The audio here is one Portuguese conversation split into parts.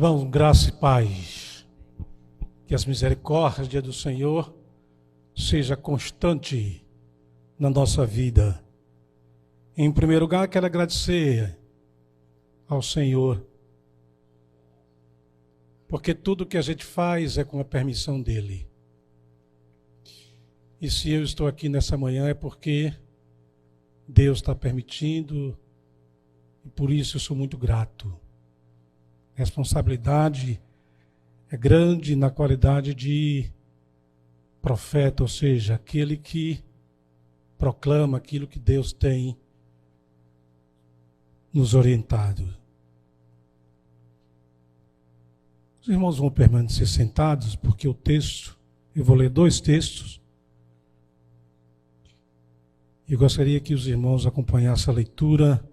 Irmãos, graça e paz, que as misericórdias do Senhor seja constante na nossa vida. Em primeiro lugar, quero agradecer ao Senhor, porque tudo que a gente faz é com a permissão dEle. E se eu estou aqui nessa manhã é porque Deus está permitindo, e por isso eu sou muito grato. A responsabilidade é grande na qualidade de profeta, ou seja, aquele que proclama aquilo que Deus tem nos orientado. Os irmãos vão permanecer sentados, porque o texto, eu vou ler 2 textos, e gostaria que os irmãos acompanhassem a leitura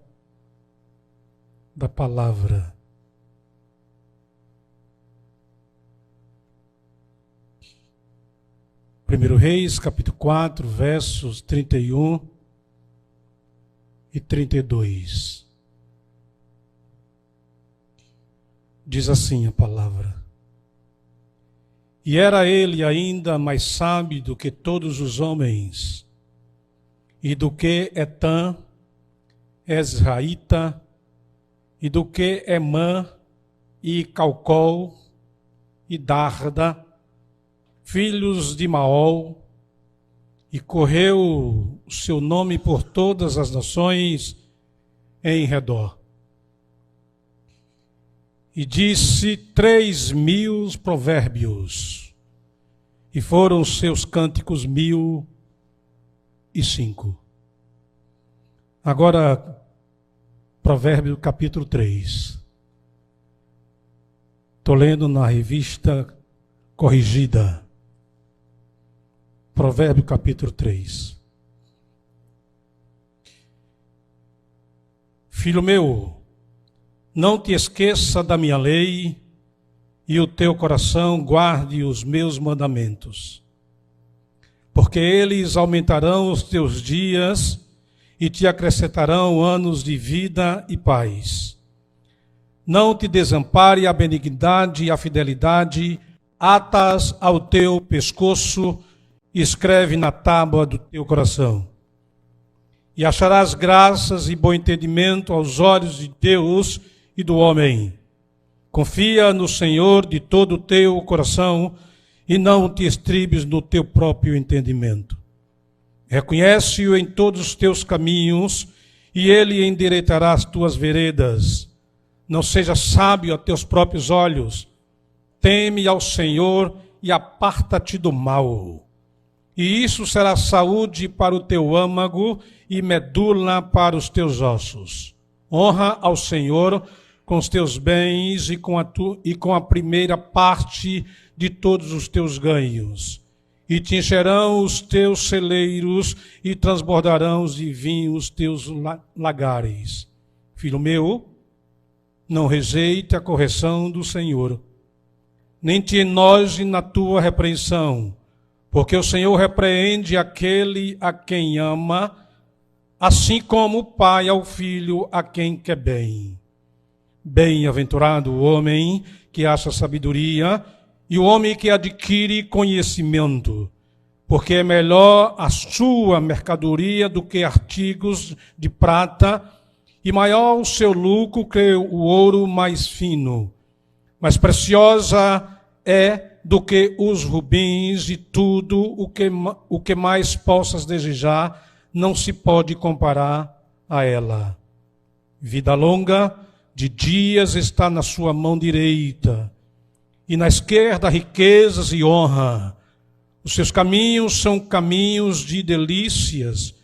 da palavra. 1 Reis, capítulo 4, versos 31 e 32. Diz assim a palavra: E era ele ainda mais sábio do que todos os homens, e do que Etã, Ezraíta, e do que Emã, e Calcol, e Darda, filhos de Maol, e correu o seu nome por todas as nações em redor. E disse 3.000 provérbios, e foram os seus cânticos 1.005. Agora, Provérbio capítulo 3. Estou lendo na revista corrigida. Provérbio capítulo 3. Filho meu, não te esqueça da minha lei, e o teu coração guarde os meus mandamentos. Porque eles aumentarão os teus dias e te acrescentarão anos de vida e paz. Não te desampare a benignidade e a fidelidade, atas ao teu pescoço, escreve na tábua do teu coração. E acharás graças e bom entendimento aos olhos de Deus e do homem. Confia no Senhor de todo o teu coração e não te estribes no teu próprio entendimento. Reconhece-o em todos os teus caminhos e ele endireitará as tuas veredas. Não seja sábio a teus próprios olhos. Teme ao Senhor e aparta-te do mal. E isso será saúde para o teu âmago e medula para os teus ossos. Honra ao Senhor com os teus bens e com a primeira parte de todos os teus ganhos. E te encherão os teus celeiros e transbordarão de vinho os teus lagares. Filho meu, não rejeite a correção do Senhor, nem te enoje na tua repreensão, porque o Senhor repreende aquele a quem ama, assim como o pai ao filho a quem quer bem. Bem-aventurado o homem que acha sabedoria e o homem que adquire conhecimento, porque é melhor a sua mercadoria do que artigos de prata, e maior o seu lucro que o ouro mais fino. Mais preciosa é do que os rubins, e tudo o que mais possas desejar não se pode comparar a ela. Vida longa de dias está na sua mão direita, e na esquerda riquezas e honra. Os seus caminhos são caminhos de delícias,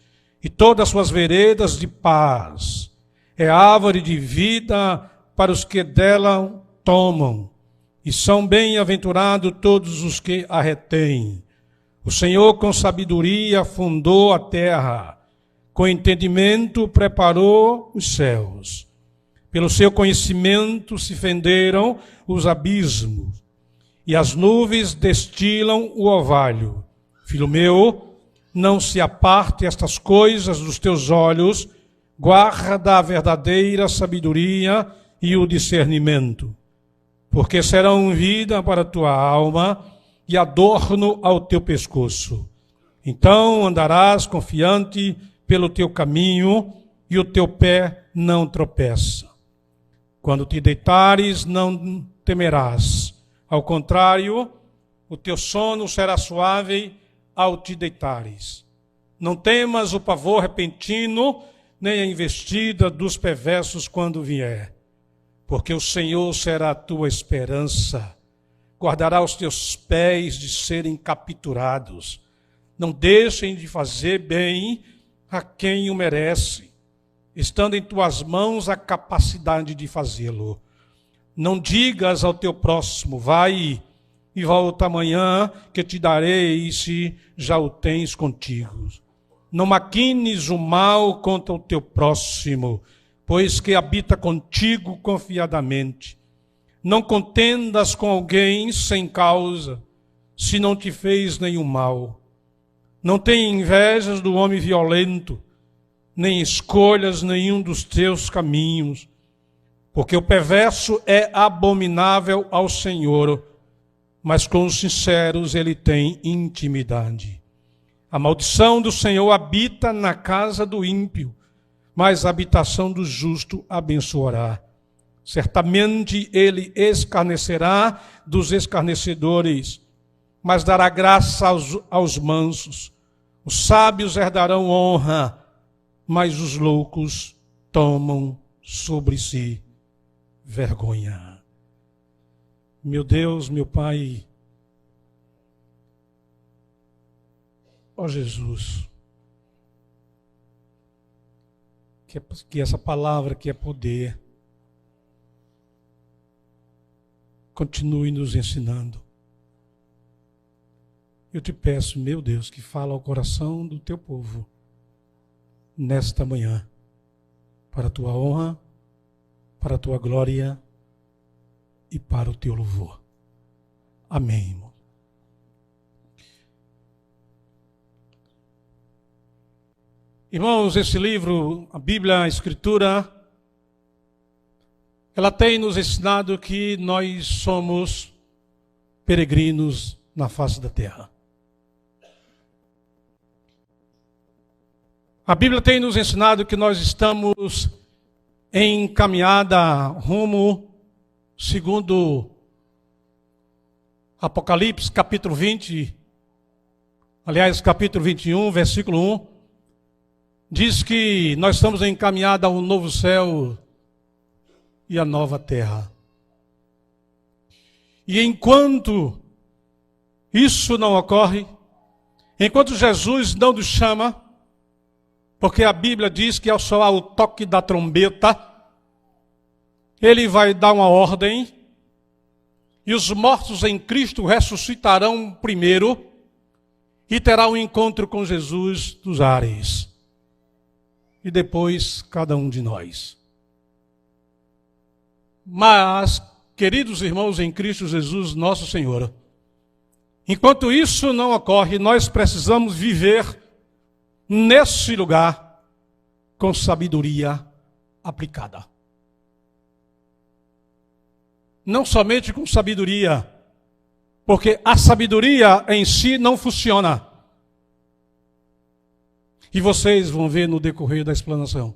e todas as suas veredas de paz. É árvore de vida para os que dela tomam, e são bem-aventurados todos os que a retêm. O Senhor com sabedoria fundou a terra, com entendimento preparou os céus. Pelo seu conhecimento se fenderam os abismos, e as nuvens destilam o orvalho. Filho meu, não se aparte estas coisas dos teus olhos, guarda a verdadeira sabedoria e o discernimento. porque serão vida para a tua alma e adorno ao teu pescoço. Então andarás confiante pelo teu caminho e o teu pé não tropeça. Quando te deitares, não temerás. Ao contrário, o teu sono será suave ao te deitares. Não temas o pavor repentino, nem a investida dos perversos quando vier. Porque o Senhor será a tua esperança. Guardará os teus pés de serem capturados. Não deixem de fazer bem a quem o merece, estando em tuas mãos a capacidade de fazê-lo. Não digas ao teu próximo, vai e volta amanhã, que te darei se já o tens contigo. Não maquines o mal contra o teu próximo, pois que habita contigo confiadamente. Não contendas com alguém sem causa, se não te fez nenhum mal. Não tenha invejas do homem violento, nem escolhas nenhum dos teus caminhos, porque o perverso é abominável ao Senhor, mas com os sinceros ele tem intimidade. A maldição do Senhor habita na casa do ímpio, mas a habitação do justo abençoará. Certamente ele escarnecerá dos escarnecedores, mas dará graça aos mansos. Os sábios herdarão honra, mas os loucos tomam sobre si vergonha. Meu Deus, meu Pai, ó Jesus, que essa palavra que é poder continue nos ensinando. Eu te peço, meu Deus, que fala ao coração do teu povo nesta manhã, para a tua honra, para a tua glória e para o teu louvor. Amém, irmão. Irmãos, esse livro, a Bíblia, a Escritura, ela tem nos ensinado que nós somos peregrinos na face da terra. A Bíblia tem nos ensinado que nós estamos em caminhada rumo, segundo Apocalipse, capítulo 20, aliás, capítulo 21, versículo 1, diz que nós estamos em caminhada a um novo céu e a nova terra. E enquanto isso não ocorre, enquanto Jesus não nos chama, porque a Bíblia diz que ao soar o toque da trombeta, ele vai dar uma ordem, e os mortos em Cristo ressuscitarão primeiro, e terá um encontro com Jesus dos ares. E depois cada um de nós. Mas, queridos irmãos em Cristo Jesus, nosso Senhor, enquanto isso não ocorre, nós precisamos viver nesse lugar com sabedoria aplicada. Não somente com sabedoria, porque a sabedoria em si não funciona. E vocês vão ver no decorrer da explanação.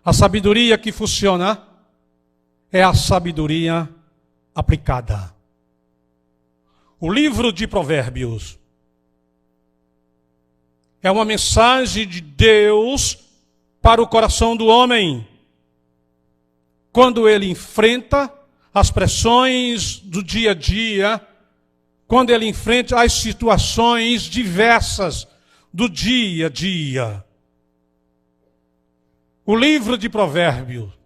A sabedoria que funciona é a sabedoria aplicada. O livro de Provérbios é uma mensagem de Deus para o coração do homem, quando ele enfrenta as pressões do dia a dia, quando ele enfrenta as situações diversas do dia a dia. O livro de Provérbios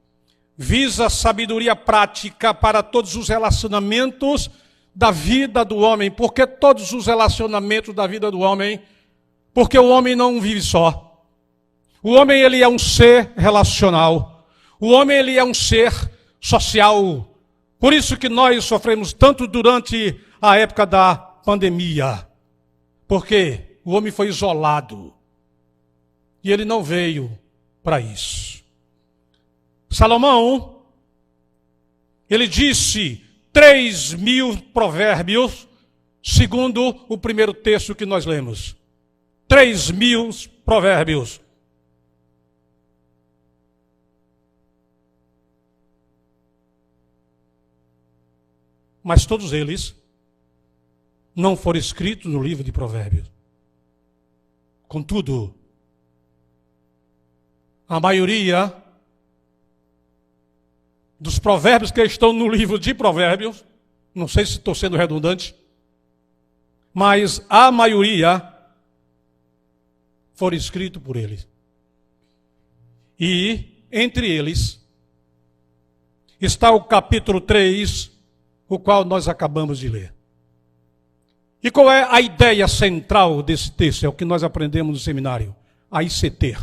visa sabedoria prática para todos os relacionamentos da vida do homem. Por que todos os relacionamentos da vida do homem? Porque o homem não vive só. O homem, ele é um ser relacional. O homem, ele é um ser social. Por isso que nós sofremos tanto durante a época da pandemia. Porque o homem foi isolado. E ele não veio para isso. Salomão, ele disse 3.000 provérbios, segundo o primeiro texto que nós lemos. 3.000 provérbios. Mas todos eles não foram escritos no livro de Provérbios. Contudo, a maioria dos provérbios que estão no livro de Provérbios, não sei se estou sendo redundante, mas a maioria foram escritos por eles. E entre eles está o capítulo 3, o qual nós acabamos de ler. E qual é a ideia central desse texto? É o que nós aprendemos no seminário, a ICT.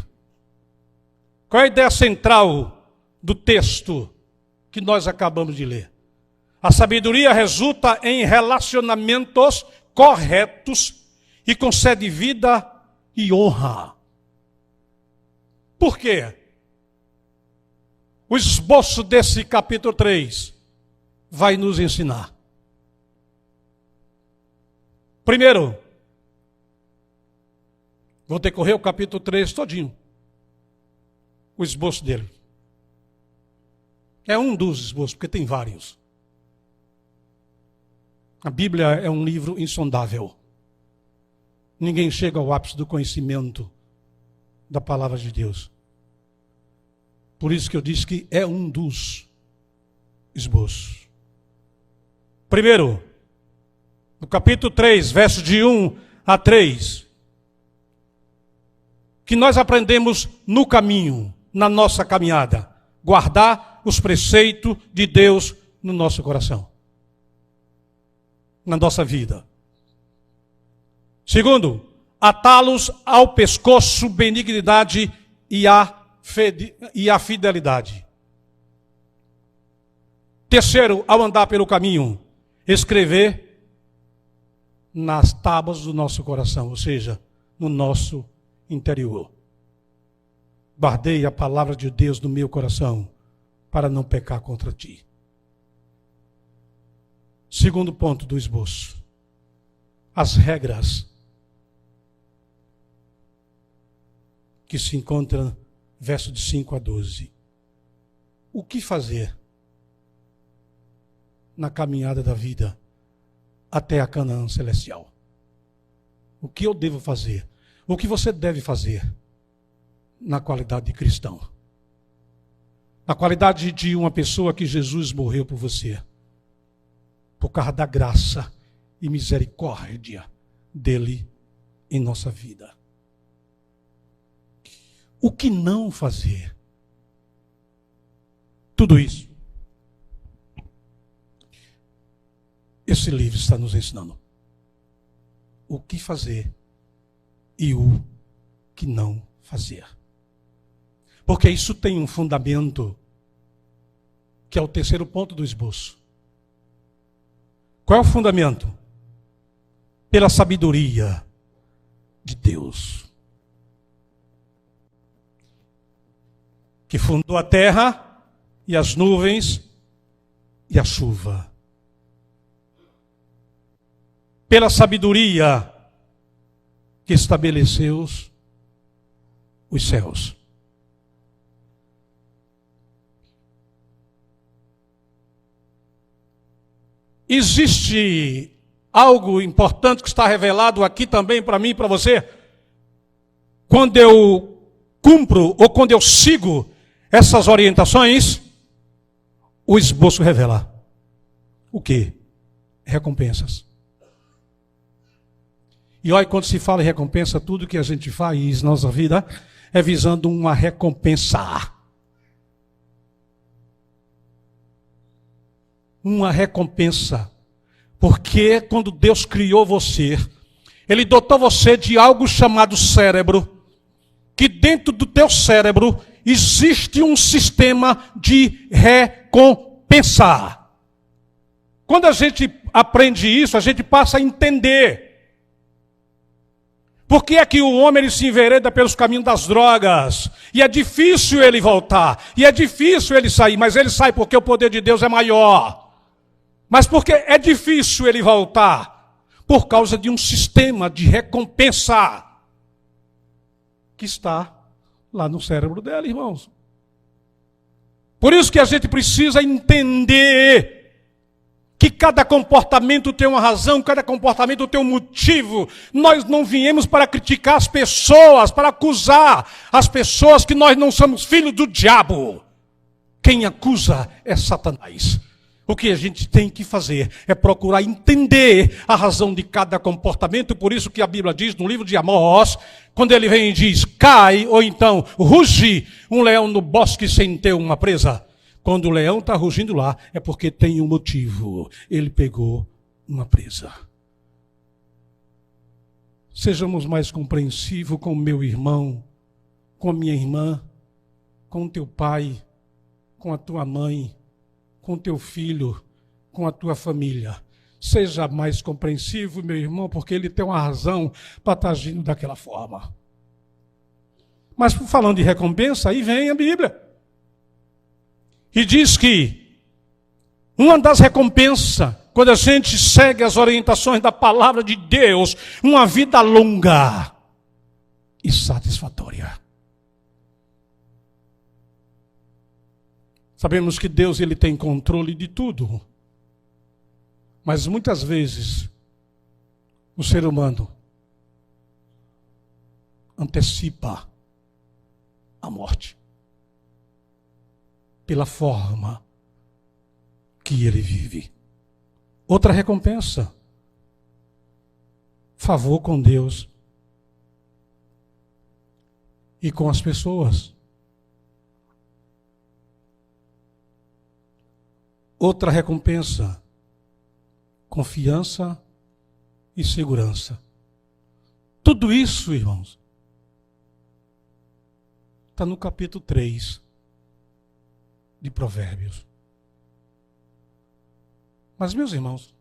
Qual é a ideia central do texto que nós acabamos de ler? A sabedoria resulta em relacionamentos corretos e concede vida e honra. Por quê? O esboço desse capítulo 3 vai nos ensinar. Primeiro, vou decorrer o capítulo 3 todinho. O esboço dele. É um dos esboços, porque tem vários. A Bíblia é um livro insondável. Ninguém chega ao ápice do conhecimento da palavra de Deus. Por isso que eu disse que é um dos esboços. Primeiro, no capítulo 3, versos de 1 a 3, que nós aprendemos no caminho, na nossa caminhada, guardar os preceitos de Deus no nosso coração, na nossa vida. Segundo, atá-los ao pescoço, benignidade e a fidelidade. Terceiro, ao andar pelo caminho, escrever nas tábuas do nosso coração, ou seja, no nosso interior. Guardei a palavra de Deus no meu coração para não pecar contra ti. Segundo ponto do esboço. As regras que se encontram versos de 5 a 12. O que fazer na caminhada da vida até a Canaã celestial? O que eu devo fazer? O que você deve fazer na qualidade de cristão? Na qualidade de uma pessoa que Jesus morreu por você, por causa da graça e misericórdia dele em nossa vida. O que não fazer? Tudo isso esse livro está nos ensinando. O que fazer e o que não fazer. Porque isso tem um fundamento que é o terceiro ponto do esboço. Qual é o fundamento? Pela sabedoria de Deus, que fundou a terra e as nuvens e a chuva. Pela sabedoria que estabeleceu os céus. Existe algo importante que está revelado aqui também para mim e para você? Quando eu cumpro ou quando eu sigo essas orientações, o esboço revela. O quê? Recompensas. E olha, quando se fala em recompensa, tudo que a gente faz na nossa vida é visando uma recompensa. Uma recompensa. Porque quando Deus criou você, Ele dotou você de algo chamado cérebro, que dentro do teu cérebro existe um sistema de recompensa. Quando a gente aprende isso, a gente passa a entender. Por que é que o homem ele se envereda pelos caminhos das drogas? E é difícil ele voltar, e é difícil ele sair, mas ele sai porque o poder de Deus é maior. Mas porque é difícil ele voltar? Por causa de um sistema de recompensa que está lá no cérebro dele, irmãos. Por isso que a gente precisa entender que cada comportamento tem uma razão, cada comportamento tem um motivo. Nós não viemos para criticar as pessoas, para acusar as pessoas que nós não somos filhos do diabo. Quem acusa é Satanás. O que a gente tem que fazer é procurar entender a razão de cada comportamento. Por isso que a Bíblia diz no livro de Amós, quando ele vem e diz, cai, ou então ruge um leão no bosque sem ter uma presa. Quando o leão está rugindo lá, é porque tem um motivo. Ele pegou uma presa. Sejamos mais compreensivos com o meu irmão, com a minha irmã, com o teu pai, com a tua mãe, com o teu filho, com a tua família. Seja mais compreensivo, meu irmão, porque ele tem uma razão para estar agindo daquela forma. Mas falando de recompensa, aí vem a Bíblia. E diz que uma das recompensas, quando a gente segue as orientações da palavra de Deus, uma vida longa e satisfatória. Sabemos que Deus ele tem controle de tudo. Mas muitas vezes o ser humano antecipa a morte pela forma que ele vive. Outra recompensa, favor com Deus e com as pessoas. Outra recompensa, confiança e segurança. Tudo isso, irmãos, está no capítulo 3 de Provérbios. Mas, meus irmãos,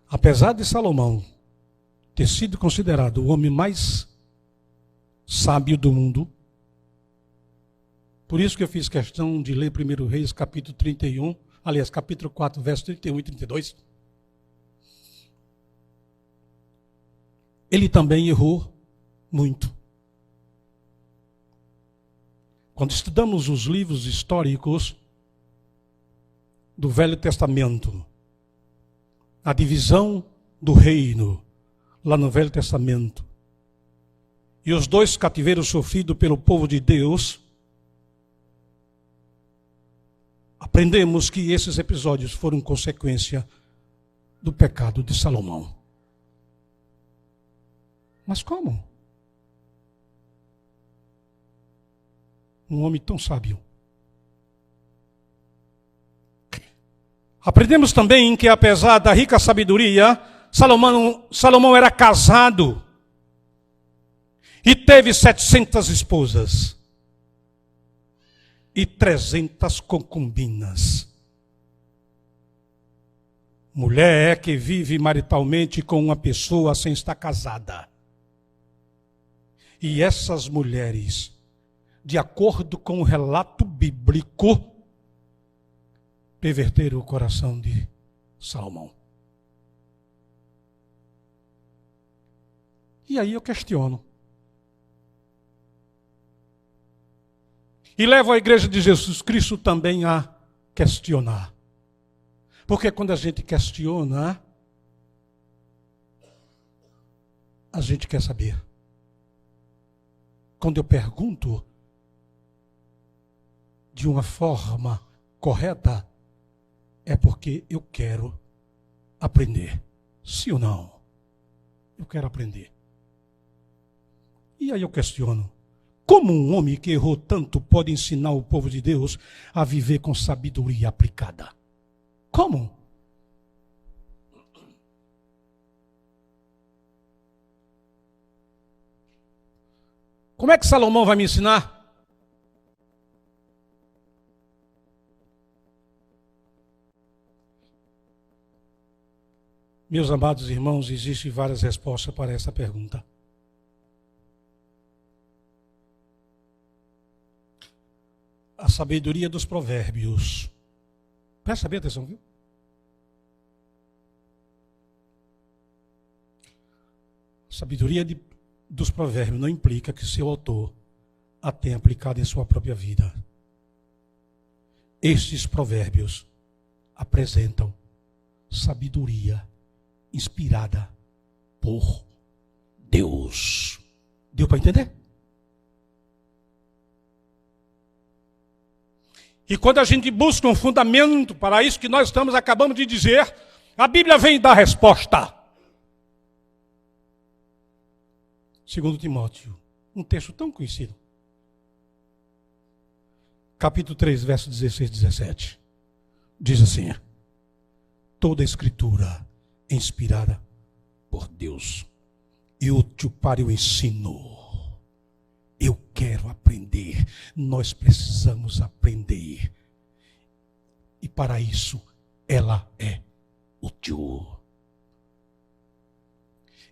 apesar de Salomão ter sido considerado o homem mais sábio do mundo, por isso que eu fiz questão de ler 1 Reis, capítulo 31, aliás, capítulo 4, versos 31 e 32. Ele também errou muito. Quando estudamos os livros históricos do Velho Testamento, a divisão do reino, lá no Velho Testamento, e os 2 cativeiros sofridos pelo povo de Deus, aprendemos que esses episódios foram consequência do pecado de Salomão. Mas como? Um homem tão sábio. Aprendemos também que apesar da rica sabedoria, Salomão era casado e teve 700 esposas e 300 concubinas. Mulher que vive maritalmente com uma pessoa sem estar casada. E essas mulheres, de acordo com o relato bíblico, perverteram o coração de Salomão. E aí eu questiono. E levo a igreja de Jesus Cristo também a questionar. Porque quando a gente questiona, a gente quer saber. Quando eu pergunto de uma forma correta, é porque eu quero aprender. Sim ou não? Eu quero aprender. E aí eu questiono. Como um homem que errou tanto pode ensinar o povo de Deus a viver com sabedoria aplicada? Como? Como é que Salomão vai me ensinar? Meus amados irmãos, existem várias respostas para essa pergunta. A sabedoria dos provérbios. Presta bem atenção, viu? A sabedoria dos provérbios não implica que seu autor a tenha aplicado em sua própria vida. Estes provérbios apresentam sabedoria inspirada por Deus. Deu para entender? E quando a gente busca um fundamento para isso que nós acabamos de dizer, a Bíblia vem dar resposta. 2 Timóteo, um texto tão conhecido. Capítulo 3, verso 16 e 17. Diz assim: toda a escritura é inspirada por Deus e útil para o ensino. Eu quero aprender, nós precisamos aprender. E para isso, ela é útil.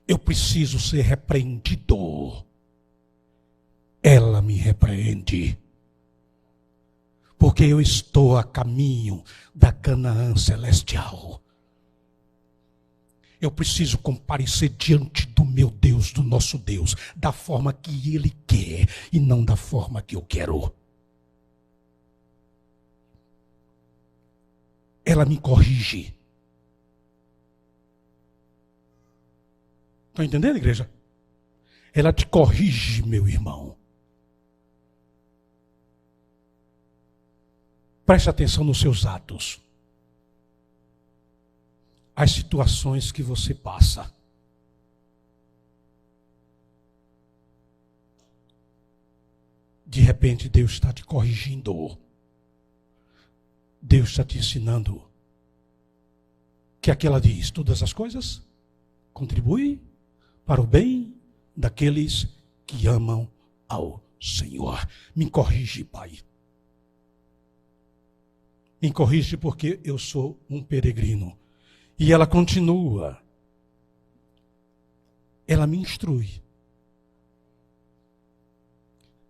Eu preciso ser repreendido. Ela me repreende. Porque eu estou a caminho da Canaã celestial. Eu preciso comparecer diante do meu Deus, do nosso Deus, da forma que Ele quer e não da forma que eu quero. Ela me corrige. Estão entendendo, igreja? Ela te corrige, meu irmão. Preste atenção nos seus atos. As situações que você passa. De repente Deus está te corrigindo. Deus está te ensinando. Que é que ela diz? Todas as coisas contribuem para o bem daqueles que amam ao Senhor. Me corrige, Pai. Me corrige porque eu sou um peregrino. E ela continua. Ela me instrui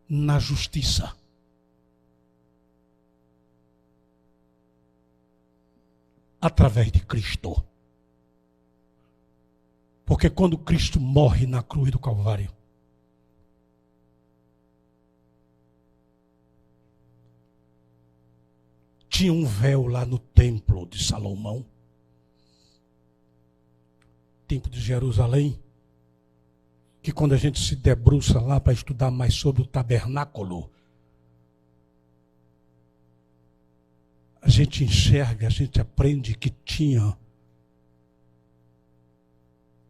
na justiça. Através de Cristo. Porque quando Cristo morre na cruz do Calvário, tinha um véu lá no templo de Salomão, templo de Jerusalém, que quando a gente se debruça lá para estudar mais sobre o tabernáculo, a gente enxerga, a gente aprende que tinha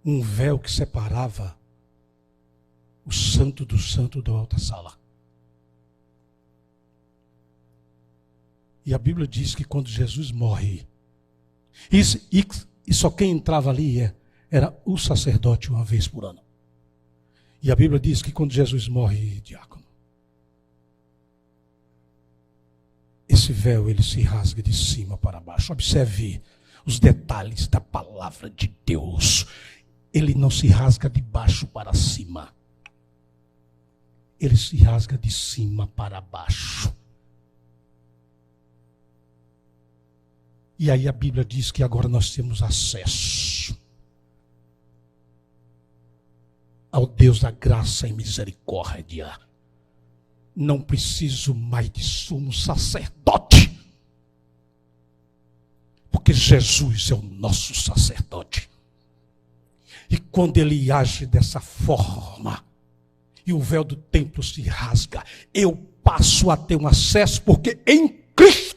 um véu que separava o santo do santo da alta sala. E a Bíblia diz que quando Jesus morre, e só quem entrava ali era o sacerdote uma vez por ano. E a Bíblia diz que quando Jesus morre, diácono, esse véu ele se rasga de cima para baixo. Observe os detalhes da palavra de Deus. Ele não se rasga de baixo para cima. Ele se rasga de cima para baixo. E aí a Bíblia diz que agora nós temos acesso ao Deus da graça e misericórdia. Não preciso mais de sumo sacerdote. Porque Jesus é o nosso sacerdote. E quando ele age dessa forma, e o véu do templo se rasga, eu passo a ter um acesso, porque em Cristo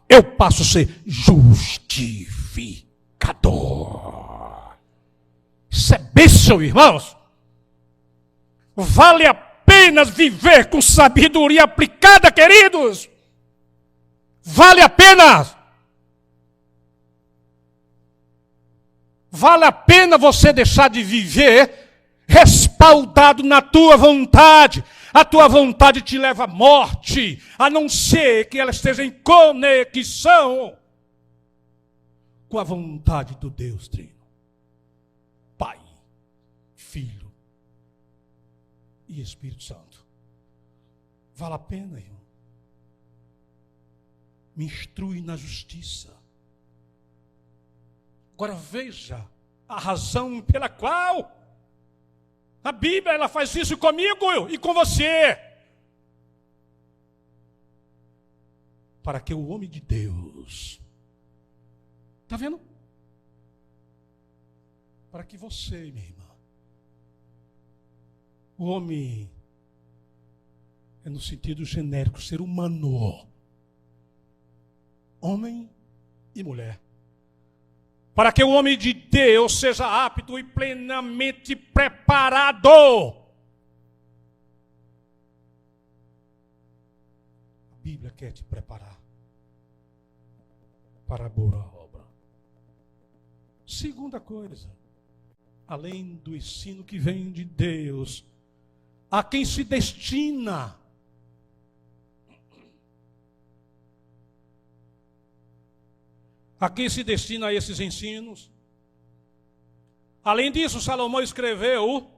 eu passo a ser justificador. Isso é bênção, irmãos. Vale a pena viver com sabedoria aplicada, queridos. Vale a pena. Vale a pena você deixar de viver respaldado na tua vontade. A tua vontade te leva à morte, a não ser que ela esteja em conexão com a vontade do Deus Trino. Filho e Espírito Santo. Vale a pena, irmão. Me instrui na justiça. Agora veja a razão pela qual a Bíblia ela faz isso comigo e com você. Para que o homem de Deus, está vendo? Para que você, minha irmã, o homem é no sentido genérico, ser humano, homem e mulher. Para que o homem de Deus seja apto e plenamente preparado. A Bíblia quer te preparar para a boa obra. Segunda coisa, além do ensino que vem de Deus, a quem se destina a quem se destina esses ensinos. Além disso, Salomão escreveu,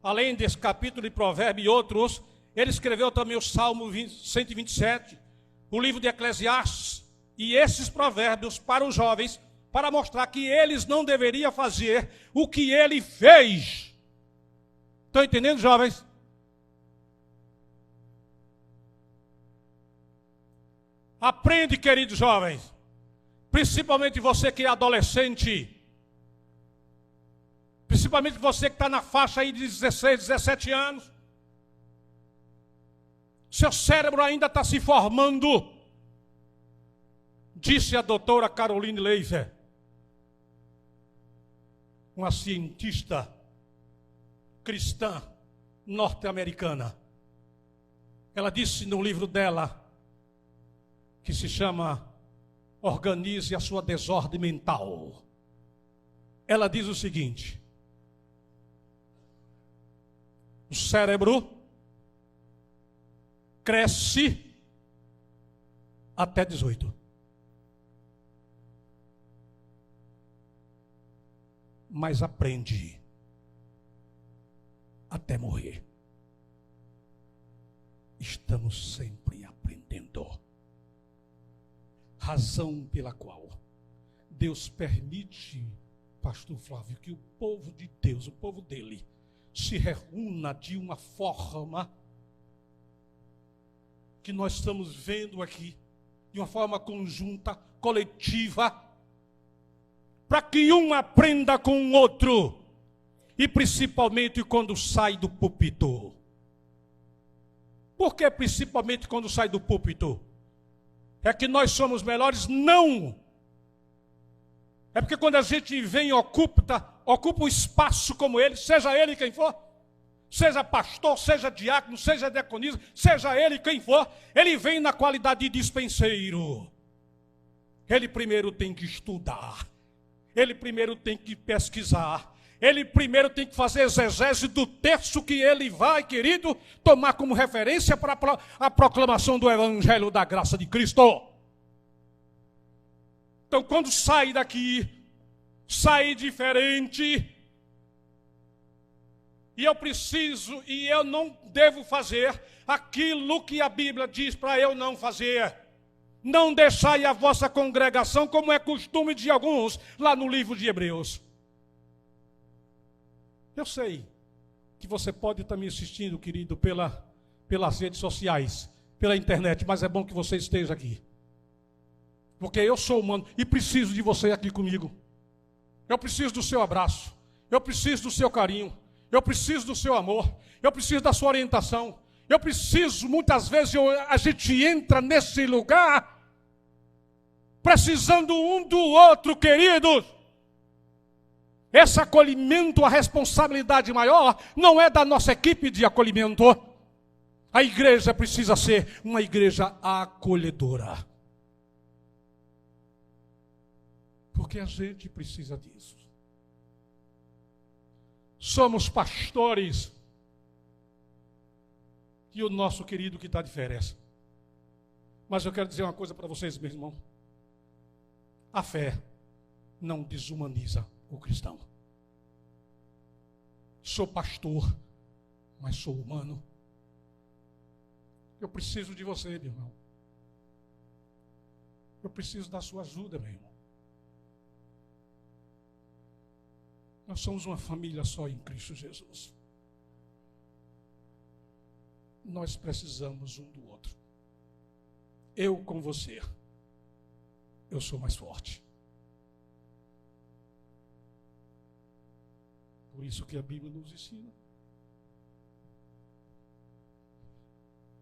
além desse capítulo de Provérbios e outros, ele escreveu também o Salmo 127, o livro de Eclesiastes, e esses provérbios para os jovens, para mostrar que eles não deveriam fazer o que ele fez. Estão entendendo, jovens? Aprende, queridos jovens. Principalmente você que é adolescente, principalmente você que está na faixa aí de 16, 17 anos, seu cérebro ainda está se formando, disse a doutora Caroline Leiter, uma cientista cristã norte-americana. Ela disse no livro dela, que se chama Organize a Sua Desordem Mental. Ela diz o seguinte: o cérebro cresce até 18. Mas aprende até morrer. Estamos sempre aprendendo. Razão pela qual Deus permite, pastor Flávio, que o povo de Deus, o povo dele, se reúna de uma forma que nós estamos vendo aqui, de uma forma conjunta, coletiva, para que um aprenda com o outro, e principalmente quando sai do púlpito. Por que principalmente quando sai do púlpito? É que nós somos melhores? Não. É porque quando a gente vem e ocupa um espaço como ele, seja ele quem for, seja pastor, seja diácono, seja diaconisa, seja ele quem for, ele vem na qualidade de dispenseiro. Ele primeiro tem que estudar, ele primeiro tem que pesquisar, ele primeiro tem que fazer exegese do texto que ele vai, querido, tomar como referência para a proclamação do Evangelho da graça de Cristo. Então, quando sai daqui, sai diferente. E eu preciso, e eu não devo fazer aquilo que a Bíblia diz para eu não fazer. Não deixai a vossa congregação, como é costume de alguns, lá no livro de Hebreus. Eu sei que você pode estar me assistindo, querido, pelas redes sociais, pela internet, mas é bom que você esteja aqui. Porque eu sou humano e preciso de você aqui comigo. Eu preciso do seu abraço, eu preciso do seu carinho, eu preciso do seu amor, eu preciso da sua orientação. Eu preciso, muitas vezes, a gente entra nesse lugar precisando um do outro, queridos. Esse acolhimento, a responsabilidade maior, não é da nossa equipe de acolhimento. A igreja precisa ser uma igreja acolhedora. Porque a gente precisa disso. Somos pastores. E o nosso querido que está de férias. Mas eu quero dizer uma coisa para vocês, meu irmão. A fé não desumaniza o cristão. sou pastor, mas sou humano. Eu preciso de você, meu irmão. Eu preciso da sua ajuda, meu irmão. Nós somos uma família só em Cristo Jesus. Nós precisamos um do outro. Eu com você, eu sou mais forte. Por isso que a Bíblia nos ensina.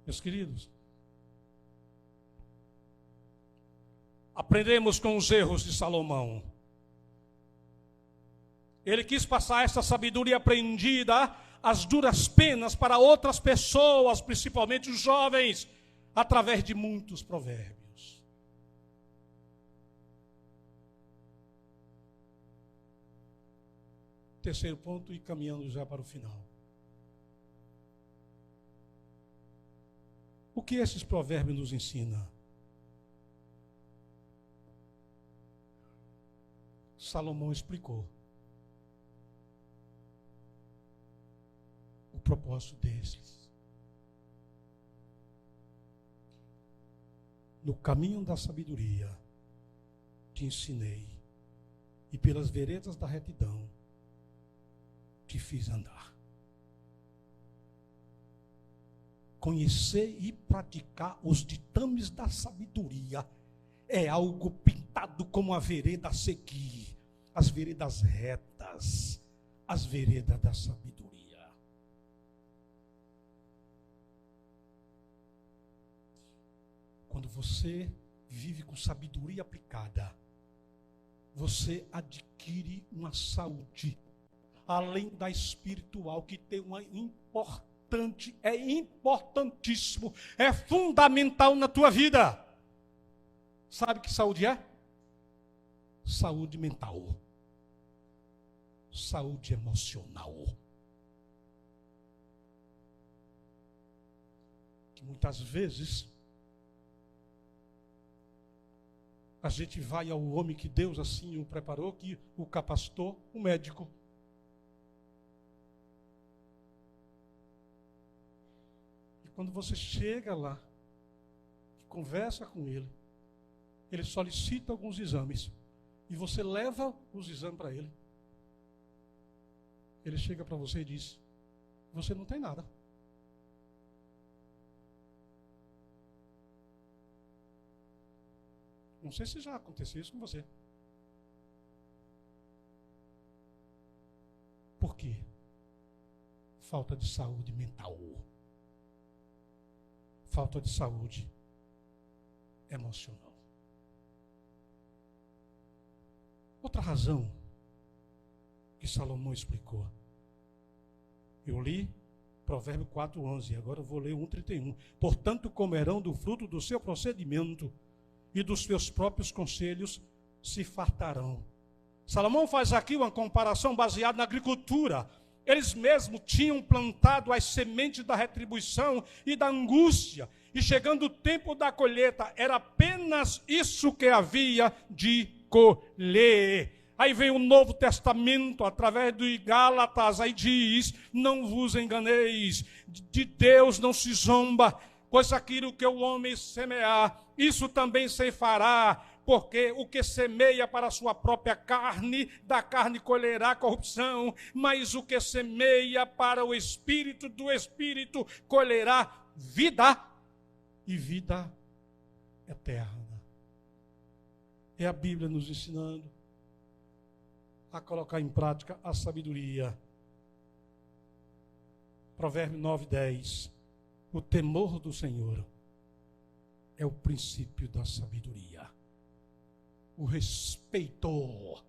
Meus queridos, aprendemos com os erros de Salomão. Ele quis passar essa sabedoria aprendida, as duras penas para outras pessoas, principalmente os jovens, através de muitos provérbios. Terceiro ponto, e caminhando já para o final. O que esses provérbios nos ensinam? Salomão explicou o propósito desses. No caminho da sabedoria te ensinei, e pelas veredas da retidão te fiz andar. Conhecer e praticar os ditames da sabedoria é algo pintado como a vereda a seguir, as veredas retas, as veredas da sabedoria. Quando você vive com sabedoria aplicada, você adquire uma saúde, além da espiritual, que tem uma importante, é importantíssimo, é fundamental na tua vida. Sabe que saúde é? Saúde mental. Saúde emocional. Que muitas vezes a gente vai ao homem que Deus assim o preparou, que o capacitou, o médico. E quando você chega lá, conversa com ele, ele solicita alguns exames, e você leva os exames para ele. Ele chega para você e diz: você não tem nada. Não sei se já aconteceu isso com você. Por quê? Falta de saúde mental. Falta de saúde emocional. Outra razão que Salomão explicou. Eu li Provérbio 4:11, agora eu vou ler 1:31. Portanto, comerão do fruto do seu procedimento, e dos seus próprios conselhos se fartarão. Salomão faz aqui uma comparação baseada na agricultura. Eles mesmos tinham plantado as sementes da retribuição e da angústia, e chegando o tempo da colheita, era apenas isso que havia de colher. Aí vem o Novo Testamento, através do Gálatas, aí diz: não vos enganeis, de Deus não se zomba, pois aquilo que o homem semear, isso também se fará, porque o que semeia para a sua própria carne, da carne colherá corrupção, mas o que semeia para o Espírito, do Espírito colherá vida, e vida eterna. É a Bíblia nos ensinando a colocar em prática a sabedoria. Provérbio 9:10. O temor do Senhor é o princípio da sabedoria. O respeito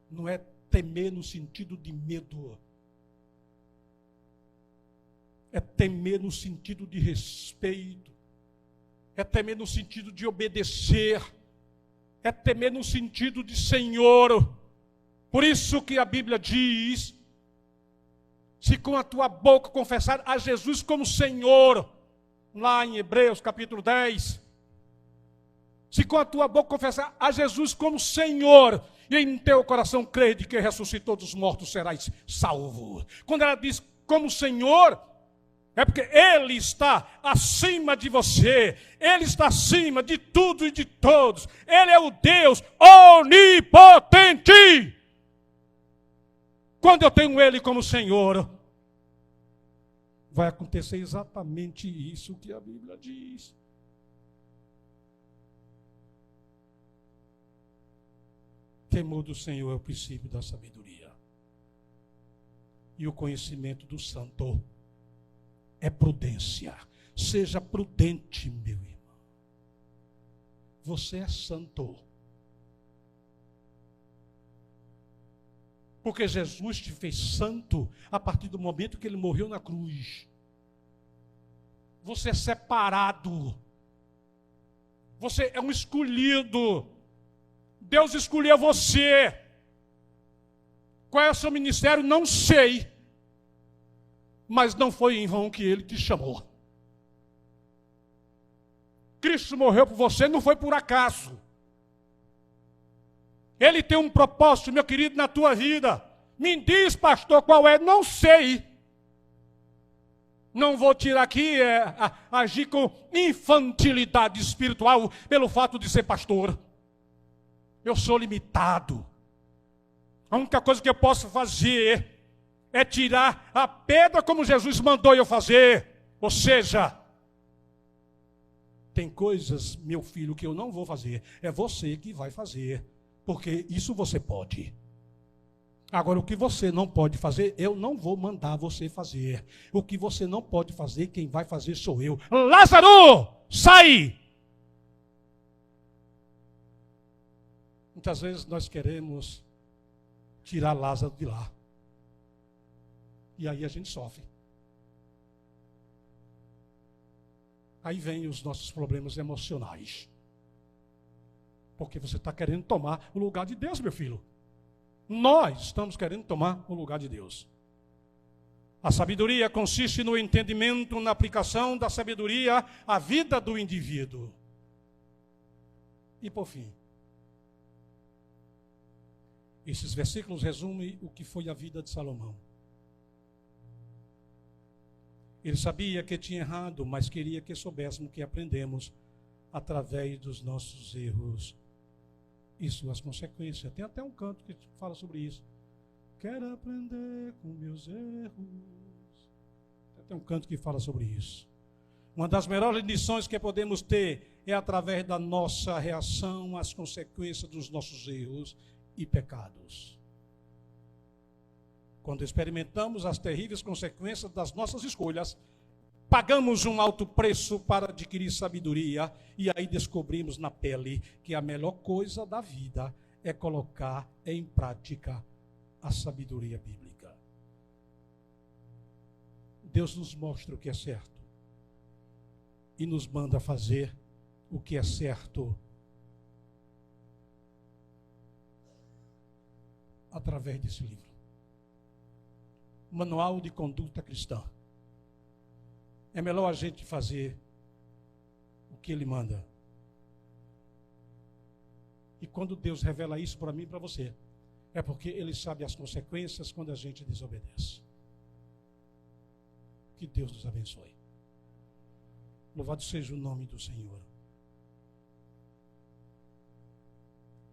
não é temer no sentido de medo. É temer no sentido de respeito. É temer no sentido de obedecer. É temer no sentido de Senhor. Por isso que a Bíblia diz: se com a tua boca confessar a Jesus como Senhor, lá em Hebreus capítulo 10, se com a tua boca confessar a Jesus como Senhor, e em teu coração crê de que ressuscitou dos mortos, serás salvo. Quando ela diz como Senhor, é porque Ele está acima de você, Ele está acima de tudo e de todos, Ele é o Deus onipotente. Quando eu tenho Ele como Senhor, vai acontecer exatamente isso que a Bíblia diz. Temor do Senhor é o princípio da sabedoria. E o conhecimento do santo é prudência. Seja prudente, meu irmão. Você é santo. Porque Jesus te fez santo a partir do momento que Ele morreu na cruz. Você é separado. Você é um escolhido. Deus escolheu você. Qual é o seu ministério? Não sei. Mas não foi em vão que Ele te chamou. Cristo morreu por você, não foi por acaso. Ele tem um propósito, meu querido, na tua vida. Me diz, pastor, qual é? Não sei. Não vou tirar aqui, agir com infantilidade espiritual pelo fato de ser pastor. Eu sou limitado. A única coisa que eu posso fazer é tirar a pedra como Jesus mandou eu fazer. Ou seja, tem coisas, meu filho, que eu não vou fazer. É você que vai fazer. Porque isso você pode. Agora, o que você não pode fazer, eu não vou mandar você fazer. O que você não pode fazer, quem vai fazer sou eu. Lázaro, sai! Muitas vezes nós queremos tirar Lázaro de lá. E aí a gente sofre. Aí vem os nossos problemas emocionais. Porque você está querendo tomar o lugar de Deus, meu filho. Nós estamos querendo tomar o lugar de Deus. A sabedoria consiste no entendimento, na aplicação da sabedoria à vida do indivíduo. E por fim, esses versículos resumem o que foi a vida de Salomão. Ele sabia que tinha errado, mas queria que soubéssemos que aprendemos através dos nossos erros e suas consequências. Tem até um canto que fala sobre isso. Quero aprender com meus erros. Tem um canto que fala sobre isso. Uma das melhores lições que podemos ter é através da nossa reação às consequências dos nossos erros e pecados. Quando experimentamos as terríveis consequências das nossas escolhas, pagamos um alto preço para adquirir sabedoria e aí descobrimos na pele que a melhor coisa da vida é colocar em prática a sabedoria bíblica. Deus nos mostra o que é certo e nos manda fazer o que é certo através desse livro. Manual de Conduta Cristã. É melhor a gente fazer o que Ele manda. E quando Deus revela isso para mim e para você, é porque Ele sabe as consequências quando a gente desobedece. Que Deus nos abençoe. Louvado seja o nome do Senhor.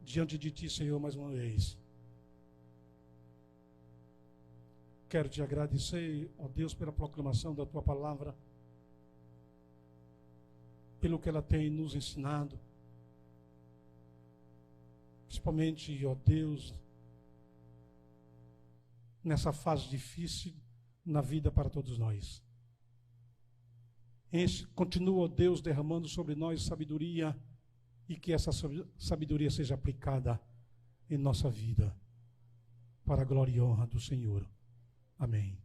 Diante de Ti, Senhor, mais uma vez, quero Te agradecer, ó Deus, pela proclamação da Tua palavra, pelo que ela tem nos ensinado, principalmente, ó Deus, nessa fase difícil na vida para todos nós. Continua, ó Deus, derramando sobre nós sabedoria e que essa sabedoria seja aplicada em nossa vida, para a glória e honra do Senhor. Amém.